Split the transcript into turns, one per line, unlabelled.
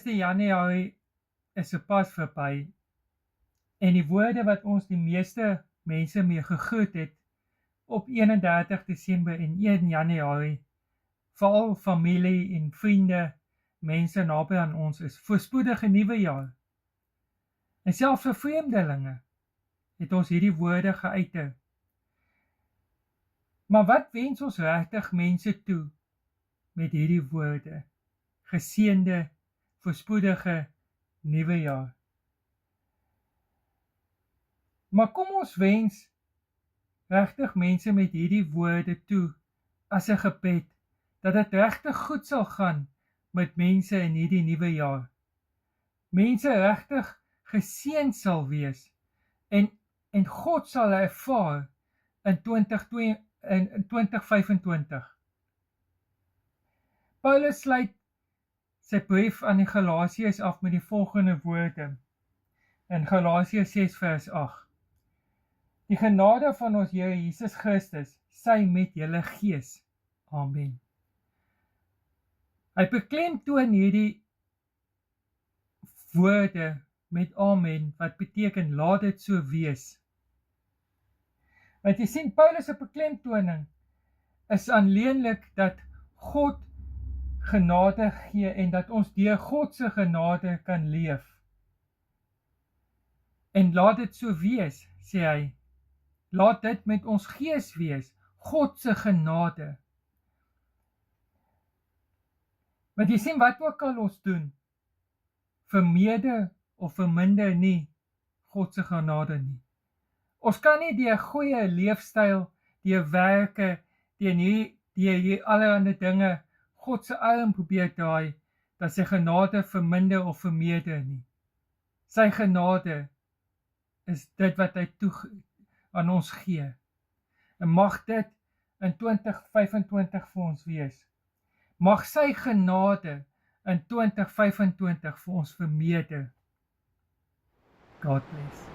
1 Januarie is sopas verby en die woorde wat ons die meeste mense mee gegroet het op 31 Desember en 1 Januarie, veral familie en vriende, mense naby aan ons is, voorspoedige nuwe jaar. En selfs vir vreemdelinge het ons hierdie woorde geuiter. Maar wat wens ons regtig mense toe met hierdie woorde? Geseënde, voorspoedige nuwe jaar. Maar kom ons wens regtig mense met hierdie woorde toe as 'n gebed, dat dit regtig goed sal gaan met mense in hierdie nuwe jaar. Mense regtig geseënd sal wees en God sal ervaar in 2025. Paulus sluit sy brief aan die Galasiërs af met die volgende woorde in Galasiërs 6 vers 8. Die genade van ons Here Jesus Christus sy met julle gees. Amen. Hy beklemtoon hierdie woorde met amen, wat beteken laat dit so wees. Want jy sien, Paulus se beklemtoning is aanleenlik dat God genade gee en dat ons deur God se genade kan leef. En laat dit so wees, sê hy. Laat dit met ons gees wees, God se genade. Want jy sien, wat ook al ons doen, vermeerder of verminder nie God se genade nie. Ons kan nie deur goeie leefstyl, deur werke, deur hier allerhande dinge God se arm probeer draai, dat sy genade verminder of vermeerder nie. Sy genade is dit wat hy aan ons gee. En mag dit in 2025 vir ons wees. Mag sy genade in 2025 vir ons vermeerder. God bless.